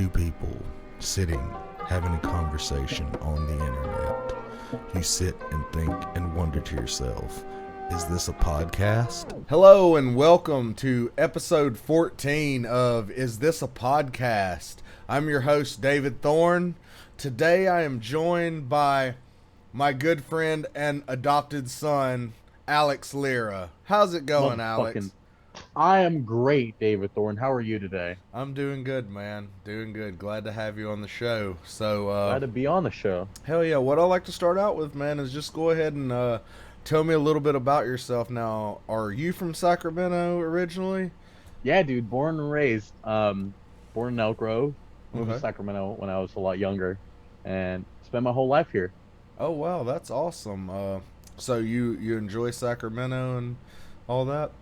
two people sitting having a conversation on the internet. You sit and think and wonder to yourself, is this a podcast? Hello and welcome to episode 14 of Is This a Podcast? I'm your host, David Thorne. Today I am joined by my good friend and adopted son, Alex Lira. How's it going, Alex? I am great, David Thorne. How are you today? I'm doing good, man. Doing good. Glad to have you on the show. So, Glad to be on the show. hell yeah. What I like to start out with, man, is just go ahead and tell me a little bit about yourself. Now, are you from Sacramento originally? Yeah, dude. Born and raised. Born in Elk Grove. Moved to Okay. Sacramento when I was a lot younger, and spent my whole life here. Oh, wow. That's awesome. So you enjoy Sacramento and all that?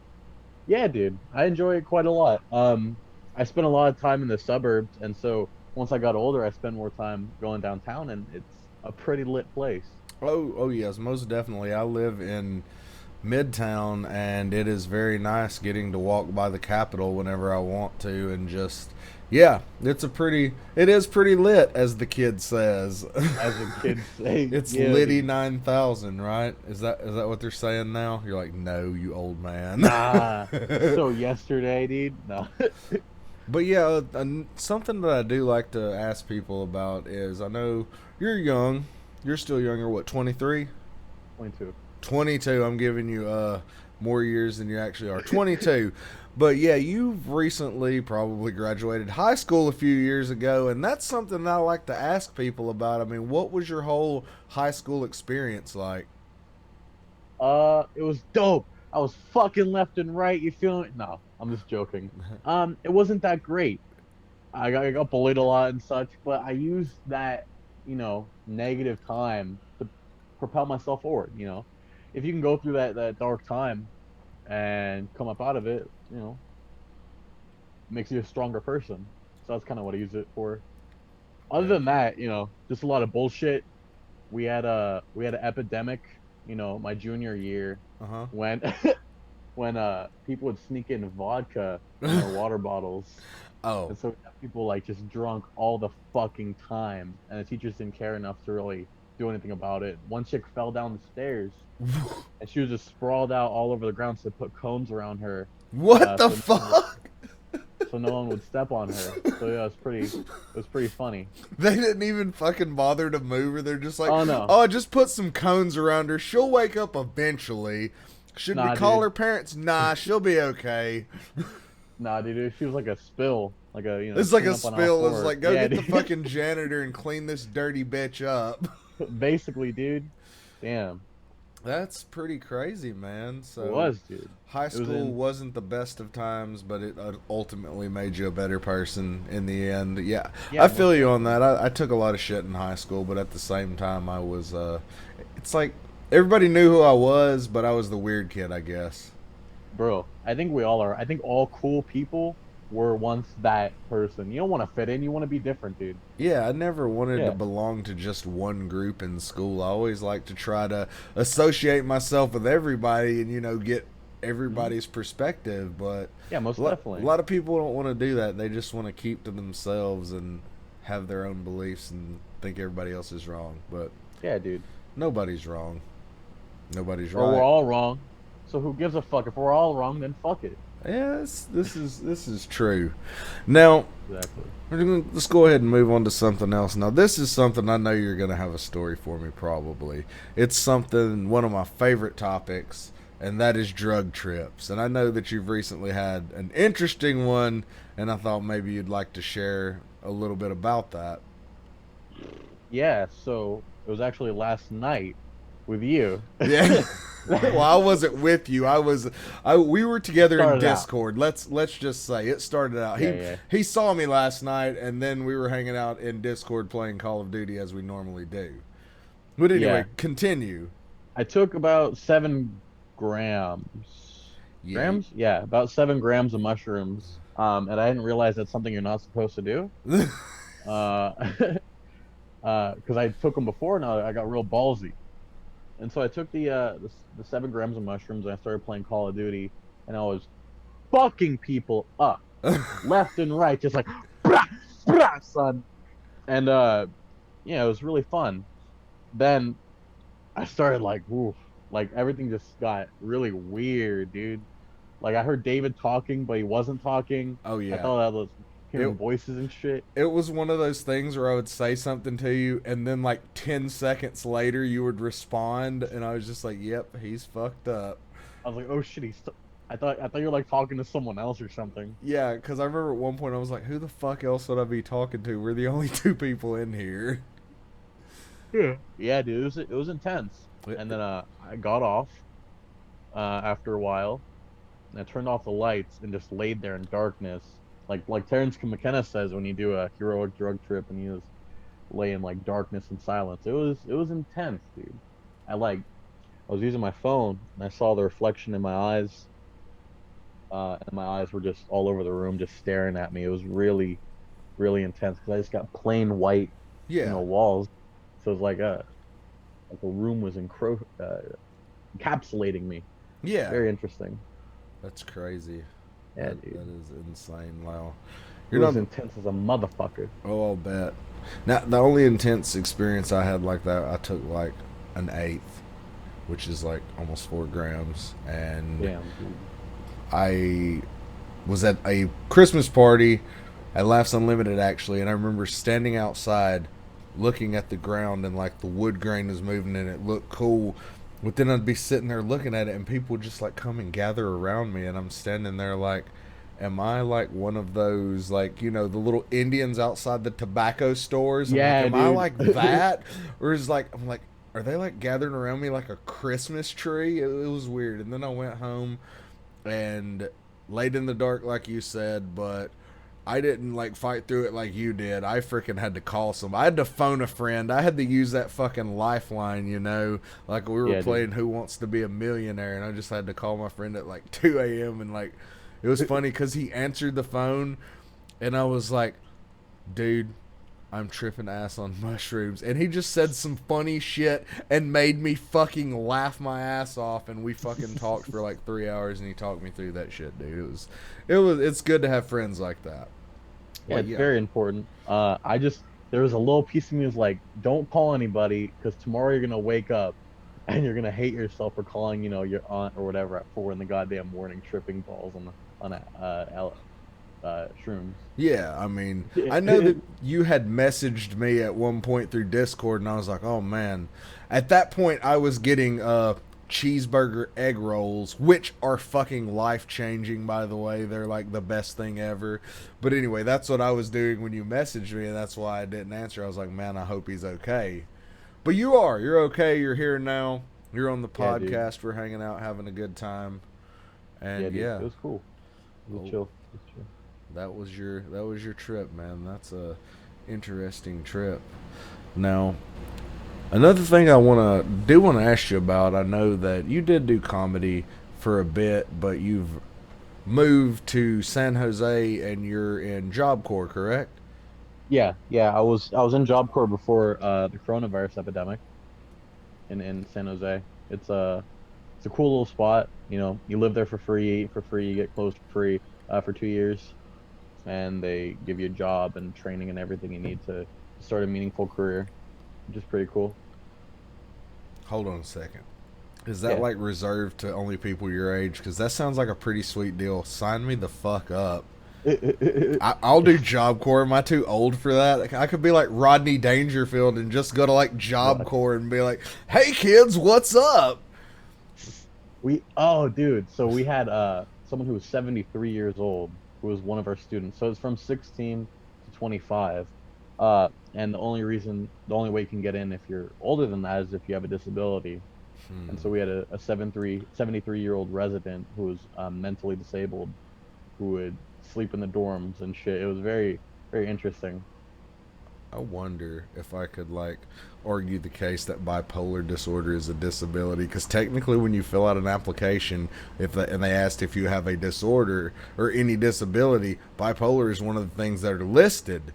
Yeah, dude. I enjoy it quite a lot. I spent a lot of time in the suburbs, and so once I got older, I spent more time going downtown, and it's a pretty lit place. Oh yes, most definitely. I live in Midtown, and it is very nice getting to walk by the Capitol whenever I want to, and just it is pretty lit, as the kid says. As a kid say, It's yeah, Liddy dude. 9000, right? Is that what they're saying now? You're like, no, you old man. Nah. So yesterday, dude. No. But yeah, something that I do like to ask people about is, I know you're young. You're still younger. What, 23? 22. 22. I'm giving you more years than you actually are. 22. But yeah, you've recently probably graduated high school a few years ago, and that's something I like to ask people about. I mean, what was your whole high school experience like? It was dope. I was fucking left and right. You feel it? No, I'm just joking. It wasn't that great. I got bullied a lot and such, but I used that, negative time to propel myself forward. If you can go through that dark time and come up out of it, makes you a stronger person. So that's kind of what I use it for. Other than that, just a lot of bullshit. We had an epidemic, my junior year Uh-huh. when when people would sneak in vodka in their water bottles, Oh. and so we had people like just drunk all the fucking time, and the teachers didn't care enough to really do anything about it. One chick fell down the stairs, and she was just sprawled out all over the ground, so they put cones around her. What the so no one- fuck? so no one would step on her. So yeah, it was pretty funny. They didn't even fucking bother to move her. They're just like, Oh, no. oh, just put some cones around her. She'll wake up eventually. Should Nah, we call dude. her parents? Nah, she'll be okay. Nah, dude, she was like a spill, like a It's like a clean up on all spill. It's fours. like, go Yeah, get the dude. fucking janitor and clean this dirty bitch up. Basically, dude. Damn, That's pretty crazy, man. So it was, dude. high was school in- wasn't the best of times, but it ultimately made you a better person in the end. Yeah, Yeah, I feel you on that. I took a lot of shit in high school, but at the same time, I was, it's like everybody knew who I was, but I was the weird kid, I guess. Bro, I think we all are. I think all cool people were once that person. You don't want to fit in. You want to be different, dude. Yeah, I never wanted Yeah. to belong to just one group in school. I always like to try to associate myself with everybody and, get everybody's perspective, but Yeah, most a lot, definitely. a lot of people don't want to do that. They just want to keep to themselves and have their own beliefs and think everybody else is wrong. But Yeah, dude. nobody's wrong. Nobody's Or we're right. all wrong. So who gives a fuck? If we're all wrong, then fuck it. Yes, this is true. Now, Exactly. let's go ahead and move on to something else. Now, this is something I know you're going to have a story for me, probably. It's one of my favorite topics, and that is drug trips. And I know that you've recently had an interesting one, and I thought maybe you'd like to share a little bit about that. Yeah, so it was actually last night with you. Yeah. Well, I wasn't with you. We were together in Started out. Discord. Let's just say it started out. Yeah. He saw me last night, and then we were hanging out in Discord playing Call of Duty as we normally do. But anyway, Yeah. continue. I took about 7 grams. Yeah. Grams? Yeah, about 7 grams of mushrooms. And I didn't realize that's something you're not supposed to do. Because I took them before, and I got real ballsy. And so I took the 7 grams of mushrooms, and I started playing Call of Duty, and I was fucking people up, left and right, just like, brah, brah, son. And yeah, it was really fun. Then I started like, oof, like everything just got really weird, dude. Like I heard David talking, but he wasn't talking. Oh I yeah. thought I was It hearing voices and shit. it was one of those things where I would say something to you, and then like 10 seconds later, you would respond, and I was just like, "Yep, he's fucked up." I was like, oh shit, I thought you were like talking to someone else or something. Yeah, because I remember at one point I was like, "Who the fuck else would I be talking to? We're the only two people in here." Yeah. Yeah, dude, it was intense. And then I got off after a while, and I turned off the lights and just laid there in darkness. Like Terrence McKenna says when you do a heroic drug trip and you just lay in like darkness and silence. It was intense, dude. I was using my phone and I saw the reflection in my eyes, and my eyes were just all over the room, just staring at me. It was really, really intense because I just got plain white, Yeah, walls. So it was like a room was encapsulating me. yeah, Very interesting. that's crazy. Yeah, dude. That is insane. Wow, It you're was not. intense as a motherfucker. Oh, I'll bet. Now, the only intense experience I had like that, I took like an eighth, which is like almost 4 grams, and Damn, dude. I was at a Christmas party at Laughs Unlimited actually, and I remember standing outside looking at the ground and like the wood grain was moving and it looked cool. But then I'd be sitting there looking at it and people would just like come and gather around me and I'm standing there like, am I like one of those like, you know, the little Indians outside the tobacco stores? I'm like, Yeah, am I dude. like that? Or is like I'm like, are they like gathering around me like a Christmas tree? It was weird. And then I went home and laid in the dark like you said, but I didn't like fight through it like you did. I freaking had to call some. I had to phone a friend. I had to use that fucking lifeline, you know, like we were Yeah, dude. playing Who Wants to Be a Millionaire, and I just had to call my friend at like 2 a.m. and like it was funny because he answered the phone, and I was like, dude, I'm tripping ass on mushrooms. And he just said some funny shit and made me fucking laugh my ass off. And we fucking talked for like 3 hours and he talked me through that shit, dude. It's good to have friends like that. Yeah, But it's yeah, very important. There was a little piece of me was like, don't call anybody because tomorrow you're gonna wake up and you're gonna hate yourself for calling, your aunt or whatever at 4 in the goddamn morning, tripping balls on shrooms. yeah, I mean, I know that you had messaged me at one point through Discord and I was like, oh man. At that point, I was getting cheeseburger egg rolls, which are fucking life changing, by the way. They're like the best thing ever. But anyway, that's what I was doing when you messaged me, and that's why I didn't answer. I was like, man, I hope he's okay. But you are. You're okay. You're here now. You're on the Yeah, dude. podcast. We're hanging out, having a good time. Yeah, And dude. yeah, It was cool. It was oh, chill. It was chill. that was your trip, man. That's a interesting trip. Now, another thing I want to ask you about. I know that you did do comedy for a bit, but you've moved to San Jose and you're in Job Corps, correct? Yeah, yeah. I was in Job Corps before the coronavirus epidemic in San Jose. It's a cool little spot. You live there for free, eat for free, you get clothes for free for 2 years, and they give you a job and training and everything you need to start a meaningful career, which is pretty cool. Hold on a second. Is that Yeah. like reserved to only people your age? Because that sounds like a pretty sweet deal. Sign me the fuck up. I'll do Job Corps. Am I too old for that? I could be like Rodney Dangerfield and just go to like Job What? Corps and be like, "Hey kids, what's up?" Oh, dude. So we had someone who was 73 years old who was one of our students. So it's from 16 to 25. And the only way you can get in if you're older than that is if you have a disability. And Hmm. so we had a 73-year-old resident who was mentally disabled who would sleep in the dorms and shit. It was very, very interesting. I wonder if I could like argue the case that bipolar disorder is a disability because technically when you fill out an application and they asked if you have a disorder or any disability, bipolar is one of the things that are listed.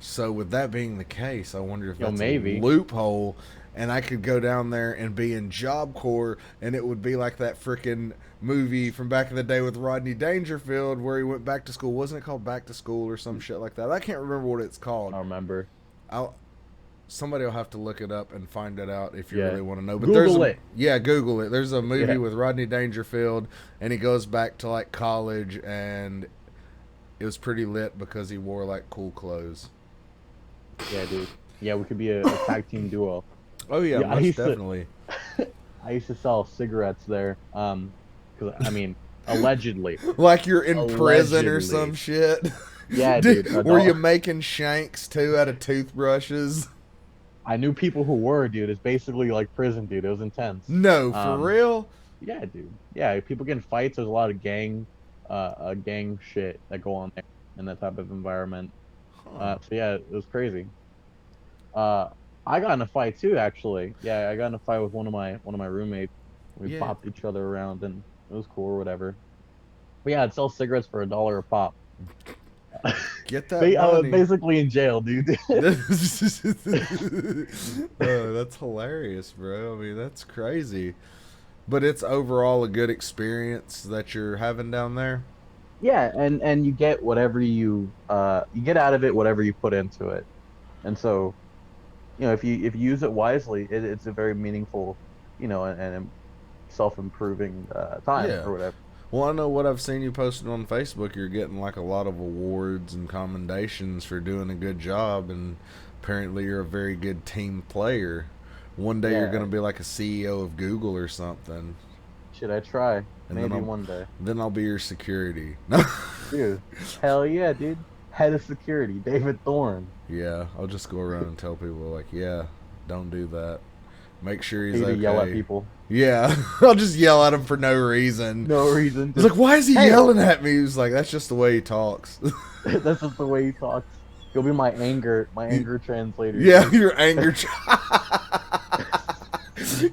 So with that being the case, I wonder if Yo, that's a maybe. loophole and I could go down there and be in Job Corps, and it would be like that freaking movie from back in the day with Rodney Dangerfield where he went back to school. Wasn't it called Back to School or some shit like that? I can't remember what it's called. I remember. Somebody will have to look it up and find it out if you Yeah. really want to know. But Google it. Yeah, Google it. There's a movie Yeah. with Rodney Dangerfield, and he goes back to like college, and it was pretty lit because he wore like cool clothes. Yeah, dude. Yeah, we could be a tag team duo. Oh yeah, Yeah, most definitely. I used to sell cigarettes there. Because I mean, allegedly. Like you're in prison or Allegedly. some shit. Yeah, dude. Were you making shanks too out of toothbrushes? I knew people who were, dude. It's basically like prison, dude. It was intense. No, for real? Yeah, dude. Yeah, people get in fights. There's a lot of gang shit that go on there in that type of environment. So yeah, it was crazy. I got in a fight too, actually. Yeah, I got in a fight with one of my roommates. We popped each other around, and it was cool or whatever. But yeah, I'd sell cigarettes for $1 a pop. Get that money. I was basically in jail, dude. Oh, that's hilarious, bro. I mean, that's crazy. But it's overall a good experience that you're having down there. Yeah, and you get whatever you get out of it, whatever you put into it. And so, if you use it wisely, it's a very meaningful, and self-improving time or whatever. Well, I know what I've seen you posted on Facebook. You're getting like a lot of awards and commendations for doing a good job, and apparently you're a very good team player. One day you're going to be like a CEO of Google or something. Should I try? And maybe one day. Then I'll be your security. Dude, hell yeah, dude. Head of security, David Thorne. Yeah, I'll just go around and tell people like, yeah, don't do that. Make sure he's okay. Yell at people. Yeah, I'll just yell at him for no reason. No reason. He's like, why is he yelling at me? He's like, that's just the way he talks. That's just the way he talks. He'll be my anger translator. Yeah, your anger.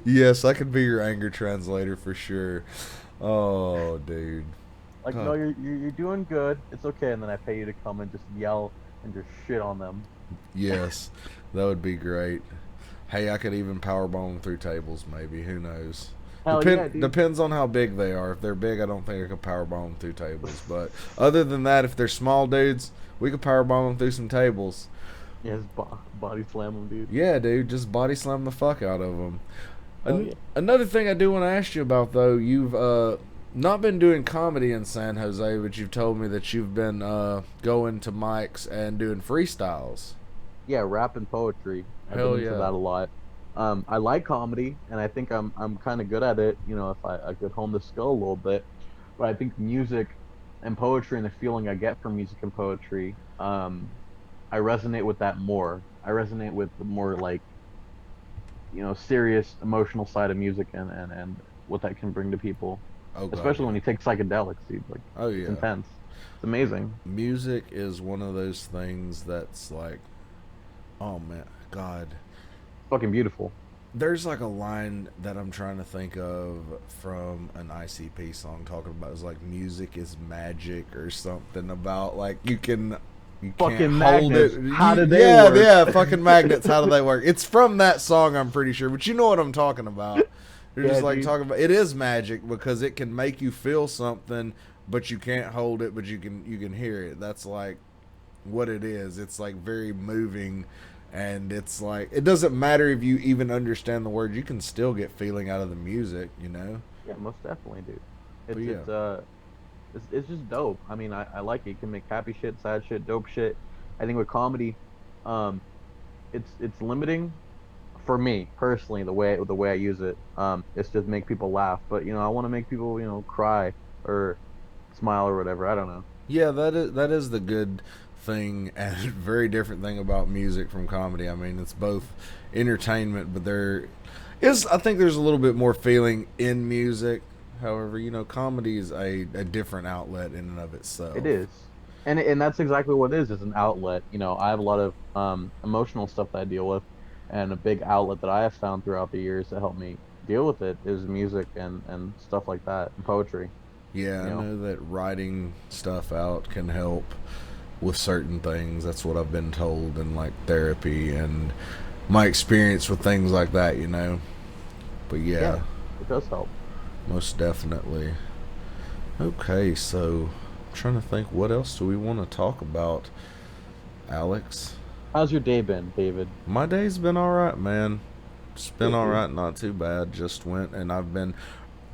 Yes, I could be your anger translator for sure. Oh, dude. Like, no, you're doing good. It's okay, and then I pay you to come and just yell and just shit on them. Yes, that would be great. Hey, I could even powerbomb through tables, maybe. Who knows? Depends on how big they are. If they're big, I don't think I could powerbomb through tables. But other than that, if they're small dudes, we could powerbomb them through some tables. Yeah, just body slam them, dude. Yeah, dude, just body slam the fuck out of them. Another thing I do want to ask you about, though, you've not been doing comedy in San Jose, but you've told me that you've been going to mics and doing freestyles. Yeah, rap and poetry. I've been into that a lot. I like comedy, and I think I'm kind of good at it. If I could hone the skill a little bit. But I think music and poetry and the feeling I get from music and poetry, I resonate with that more. I resonate with the more like, serious emotional side of music and what that can bring to people. Oh, especially when you take psychedelics, dude. Like, it's intense. It's amazing. Music is one of those things that's like, oh man, God. Fucking beautiful. There's like a line that I'm trying to think of from an ICP song talking about it's like music is magic or something about like you can't fucking hold magnets. it. How do they work? Yeah, fucking magnets. How do they work? It's from that song, I'm pretty sure, but you know what I'm talking about. They're just like talking about it is magic because it can make you feel something, but you can't hold it, but you can hear it. That's like what it is. It's like very moving. And it's like, it doesn't matter if you even understand the words. You can still get feeling out of the music, Yeah, most definitely, dude. It's just dope. I mean, I like it. You can make happy shit, sad shit, dope shit. I think with comedy, it's limiting for me personally. The way I use it, it's just make people laugh. But I want to make people cry or smile or whatever. I don't know. Yeah, that is the good thing and very different thing about music from comedy. I mean, it's both entertainment, but I think there's a little bit more feeling in music. However, comedy is a different outlet in and of itself. It is, and that's exactly what it is. It's an outlet. I have a lot of emotional stuff that I deal with, and a big outlet that I have found throughout the years to help me deal with it is music and stuff like that, and poetry. Yeah, I know that writing stuff out can help with certain things. That's what I've been told in like therapy, and my experience with things like that, you know. But yeah, Yeah, it does help. most definitely. Okay, so I'm trying to think what else do we want to talk about, Alex? How's your day been, David? My day's been all right, man. It's been Good, all dude. right, not too bad. Just went and I've been.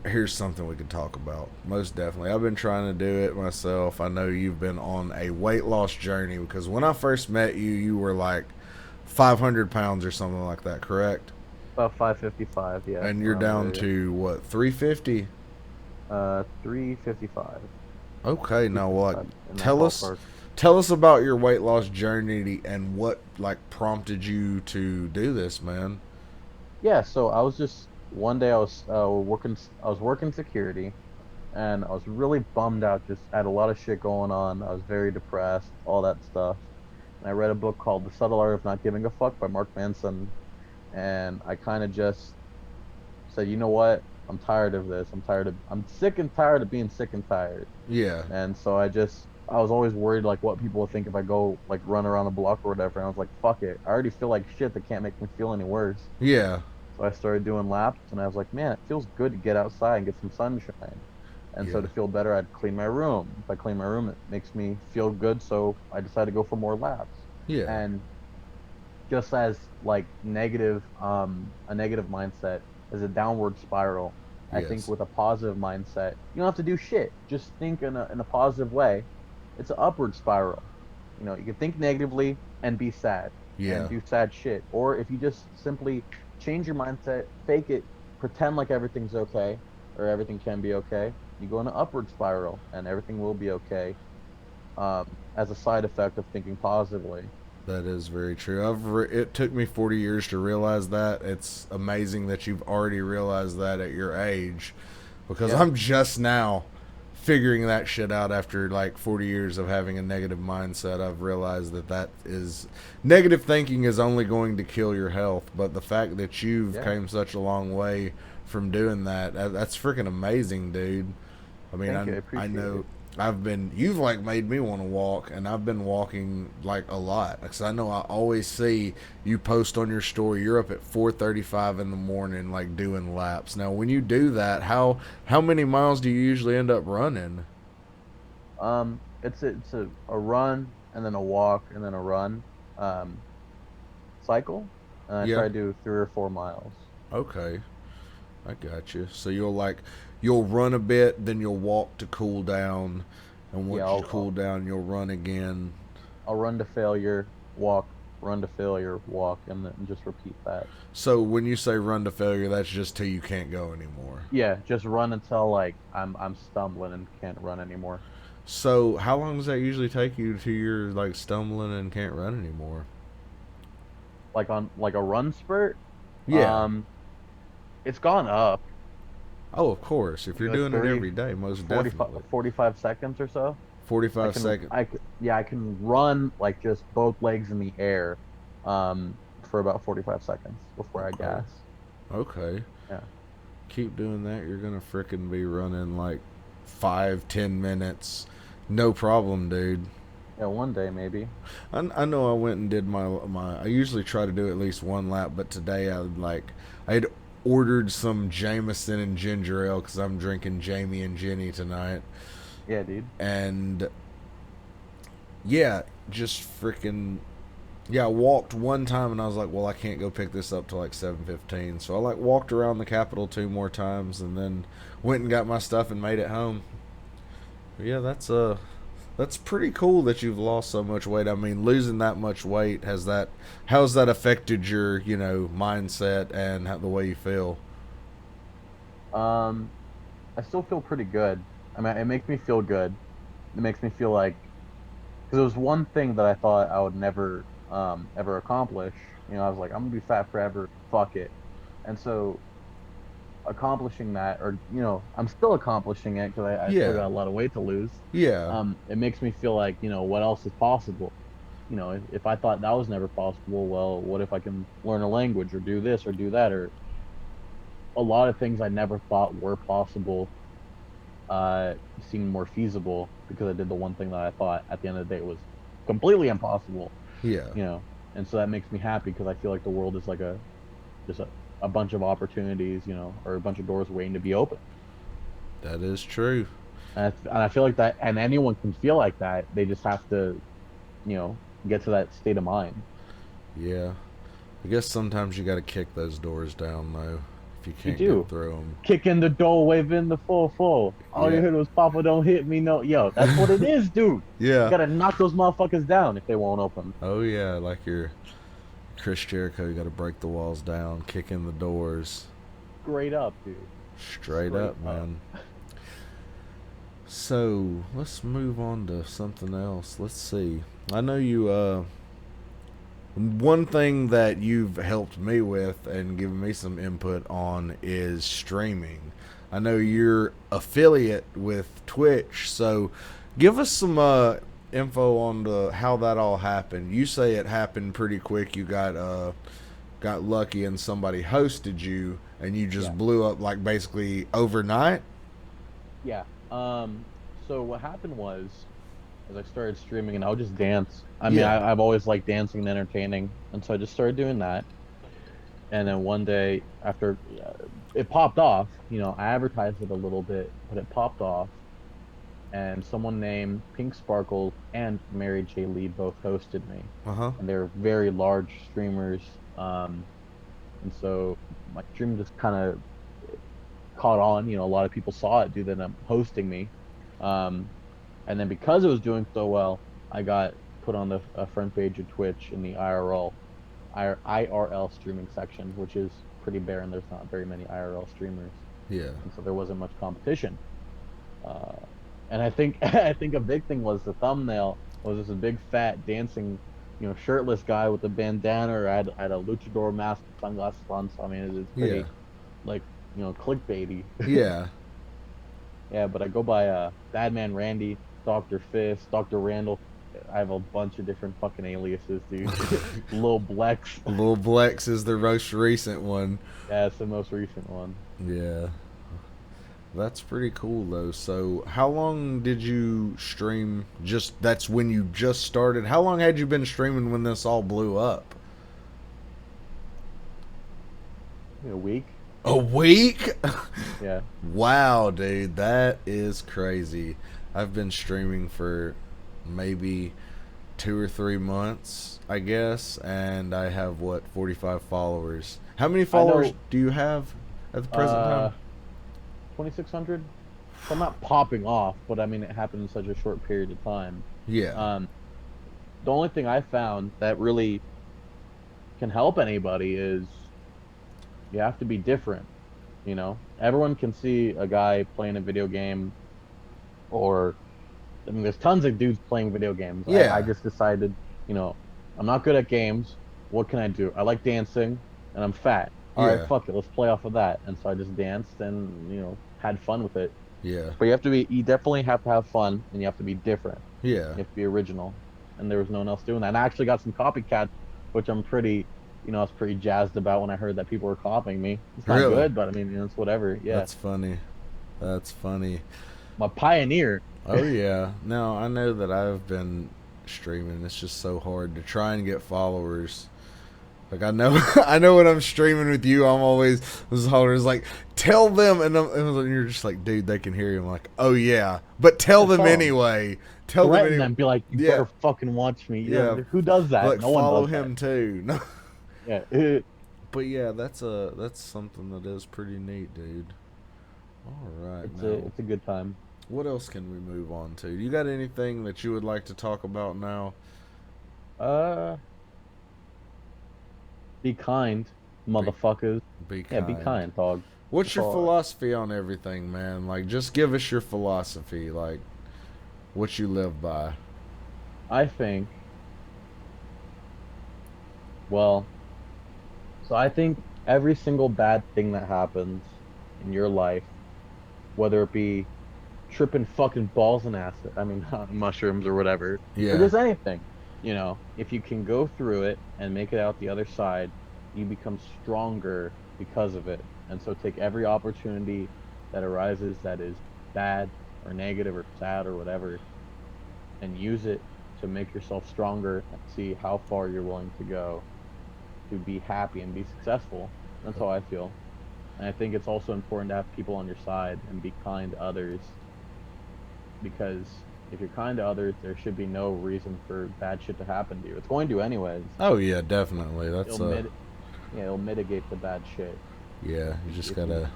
Here's something we could talk about. Most definitely, I've been trying to do it myself. I know you've been on a weight loss journey because when I first met you, you were like 500 pounds or something like that, correct? About 555, yeah, And you're around that down area. to what, 350? 355. Okay, now like 355 in that tell us ballpark. tell us about your weight loss journey and what like prompted you to do this, man. Yeah, so I was just one day I was working security and I was really bummed out. Just had a lot of shit going on. I was very depressed, all that stuff. And I read a book called The Subtle Art of Not Giving a Fuck by Mark Manson, and I kind of just said, you know what? I'm tired of this. I'm sick and tired of being sick and tired. Yeah. And so I was always worried like what people would think if I go like run around the block or whatever. And I was like, fuck it. I already feel like shit that can't make me feel any worse. Yeah. So I started doing laps and I was like, man, it feels good to get outside and get some sunshine. And so Yeah. to feel better, I'd clean my room. If I clean my room, it makes me feel good. So I decided to go for more laps. Yeah. And just as like a negative mindset is a downward spiral. I think Yes. with a positive mindset, you don't have to do shit. Just think in a positive way. It's an upward spiral. You know, you can think negatively and be sad and Yeah. do sad shit. Or if you just simply change your mindset, fake it, pretend like everything's okay or everything can be okay, you go in an upward spiral and everything will be okay. As a side effect of thinking positively. That is very true. It took me 40 years to realize that. It's amazing that you've already realized that at your age because Yeah. I'm just now figuring that shit out after like 40 years of having a negative mindset. I've realized that is negative thinking is only going to kill your health, but the fact that you've Yeah. came such a long way from doing that's freaking amazing, dude. I mean, Thank you. I I appreciate know it. you've like made me want to walk, and I've been walking like a lot because I know I always see you post on your story. You're up at 4:35 in the morning, like doing laps. Now, when you do that, how many miles do you usually end up running? It's a run and then a walk and then a run um cycle. And I Yeah. try to do 3 or 4 miles. Okay, I got you. So you'll run a bit, then you'll walk to cool down, and Yeah, once you cool down, you'll run again. I'll run to failure, walk, run to failure, walk, and then just repeat that. So when you say run to failure, that's just till you can't go anymore. Yeah, just run until like I'm stumbling and can't run anymore. So how long does that usually take you to you're like stumbling and can't run anymore? Like on like a run spurt, Yeah. um, it's gone up. Oh, of course. If you're Like doing it 30, every day, most 45, definitely. 45 seconds or so. 45 seconds. Yeah, I can run like just both legs in the air, for about 45 seconds before I Okay. gas. Okay. Yeah, Keep doing that. You're gonna frickin' be running like 5-10 minutes. No problem, dude. yeah, one day maybe. I know I went and did I usually try to do at least one lap, but today I had ordered some Jameson and ginger ale because I'm drinking Jamie and Jenny tonight, Yeah, dude. and yeah, just freaking yeah. I walked one time and I was like, well, I can't go pick this up till like 7:15, so I like walked around the Capitol 2 more times and then went and got my stuff and made it home. But yeah, that's pretty cool that you've lost so much weight. I mean, losing that much weight how's that affected your mindset and the way you feel? Um, I still feel pretty good. I mean, it makes me feel good. It makes me feel like because it was one thing that I thought I would never ever accomplish. You know, I was like, I'm gonna be fat forever. Fuck it. And so accomplishing that, or I'm still accomplishing it because I still Yeah, got a lot of weight to lose. yeah, It makes me feel like what else is possible. If I thought that was never possible, well, what if I can learn a language or do this or do that, or a lot of things I never thought were possible seem more feasible because I did the one thing that I thought at the end of the day was completely impossible. yeah. You know. and so that makes me happy because I feel like the world is like just a bunch of opportunities, or a bunch of doors waiting to be open. That is true. And I feel like that, and anyone can feel like that. They just have to, you know, get to that state of mind. Yeah. I guess sometimes you got to kick those doors down, though, if you You can't get do. through them. Kick in the door, wave in the 4-4. All you Yeah. heard was Papa don't hit me, no. Yo, that's what it is, dude. You Yeah. gotta knock those motherfuckers down if they won't open. Oh, yeah. Like your Chris Jericho, you got to break the walls down, kick in the doors. Straight up, dude. Straight Straight up, up. man. So, let's move on to something else. Let's see. I know you, one thing that you've helped me with and given me some input on is streaming. I know you're affiliate with Twitch, so give us some info on how that all happened. You say it happened pretty quick. You got lucky and somebody hosted you, and you just Yeah. blew up like basically overnight. Yeah. So what happened was, as I started streaming, and I would just dance. I mean, Yeah. I've always liked dancing and entertaining, and so I just started doing that. And then one day, after it popped off, I advertised it a little bit, but it popped off, and someone named Pink Sparkle and Mary J. Lee both hosted me, Uh huh. and they're very large streamers. And so my stream just kind of caught on. A lot of people saw it, dude, that I'm hosting me. Um, and then because it was doing so well, I got put on the front page of Twitch in the IRL streaming section, which is pretty barren. There's not very many IRL streamers, Yeah. and so there wasn't much competition. Uh, and I think I think a big thing was the thumbnail was this big fat dancing, shirtless guy with a bandana. I had a luchador mask, sunglasses on. So I mean, it's Yeah. pretty like clickbaity. Yeah. Yeah, but I go by Badman Randy, Dr. Fist, Dr. Randall. I have a bunch of different fucking aliases, dude. Lil Blex. Lil Blex is the most recent one. Yeah, it's the most recent one. Yeah. That's pretty cool though. So, how long did you stream? That's when you just started. How long had you been streaming when this all blew up? A week. A week? Yeah. Wow, dude, that is crazy. I've been streaming for maybe 2 or 3 months, I guess, and I have 45 followers. How many I know. followers do you have at the present time? 2,600. So I'm not popping off, but I mean it happened in such a short period of time. Yeah. The only thing I found that really can help anybody is you have to be different. Everyone can see a guy playing a video game, or I mean, there's tons of dudes playing video games. Yeah. I just decided, I'm not good at games. What can I do? I like dancing, and I'm fat. All Yeah. right, fuck it. Let's play off of that. And so I just danced and had fun with it. Yeah. But you definitely have to have fun, and you have to be different. Yeah. You have to be original. And there was no one else doing that. And I actually got some copycats, which I was pretty jazzed about when I heard that people were copying me. It's not Really? good, but I mean, it's whatever. Yeah. That's funny. That's funny. I'm a pioneer. Oh yeah. No, I know that I've been streaming. It's just so hard to try and get followers. Like I know, I know when I'm streaming with you, I'm always this hollers like, tell them, and you're just like, dude, they can hear you. I'm like, oh yeah, but tell them anyway. Tell them Threaten anyway. them, be like, you Yeah. better fucking watch me. Yeah. Who does that? Like No one follow does him too. No. that. Yeah. But yeah, that's something that is pretty neat, dude. All right, It's a good time. what else can we move on to? You got anything that you would like to talk about now? Be kind, motherfuckers. Be Yeah, kind. be kind, dog. What's your all. philosophy on everything, man? Like, just give us your philosophy, like, what you live by. I think. Well, so I think every single bad thing that happens in your life, whether it be tripping fucking balls in acid, I mean, mushrooms or whatever, Yeah. or just anything, if you can go through it and make it out the other side, you become stronger because of it. And so take every opportunity that arises that is bad or negative or sad or whatever, and use it to make yourself stronger and see how far you're willing to go to be happy and be successful. That's how I feel. And I think it's also important to have people on your side and be kind to others, because if you're kind to others, there should be no reason for bad shit to happen to you. It's going to anyways. Oh yeah, definitely. That's It'll mitigate the bad shit. Yeah, you just gotta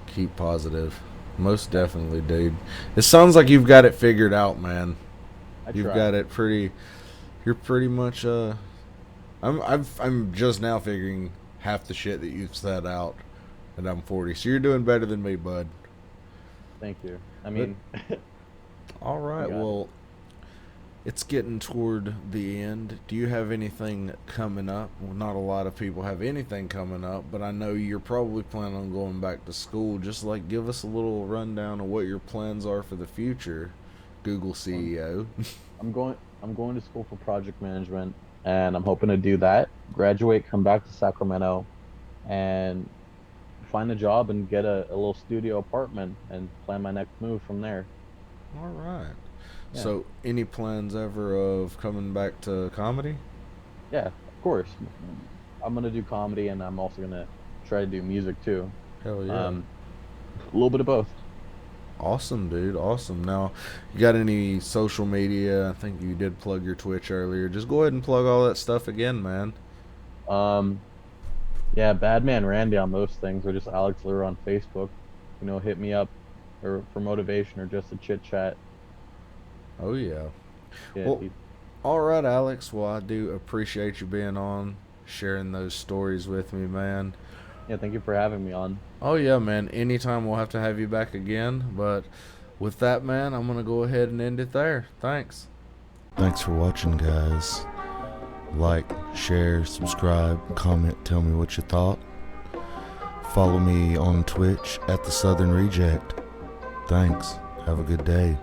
keep positive. Most definitely, dude. It sounds like you've got it figured out, man. You've got it pretty. You're pretty much. I'm just now figuring half the shit that you've set out, and I'm 40. So you're doing better than me, bud. Thank you. I mean. All right. Well, it's getting toward the end. Do you have anything coming up? Well, not a lot of people have anything coming up, but I know you're probably planning on going back to school. Just like give us a little rundown of what your plans are for the future, Google CEO. I'm going to school for project management, and I'm hoping to do that. Graduate, come back to Sacramento, and find a job and get a little studio apartment and plan my next move from there. All right. Yeah. So, any plans ever of coming back to comedy? Yeah, of course. I'm gonna do comedy, and I'm also gonna try to do music too. Hell yeah. A little bit of both. Awesome, dude. Awesome. Now, you got any social media? I think you did plug your Twitch earlier. Just go ahead and plug all that stuff again, man. Yeah, Badman Randy on most things, or just Alex Lira on Facebook. Hit me up, or for motivation, or just a chit chat. Oh yeah. Yeah. Well, all right, Alex. Well, I do appreciate you being on, sharing those stories with me, man. Yeah, thank you for having me on. Oh yeah, man. Anytime we'll have to have you back again. But with that, man, I'm gonna go ahead and end it there. Thanks. Thanks for watching, guys. Like, share, subscribe, comment, tell me what you thought. Follow me on Twitch at The Southern Reject. Thanks. Have a good day.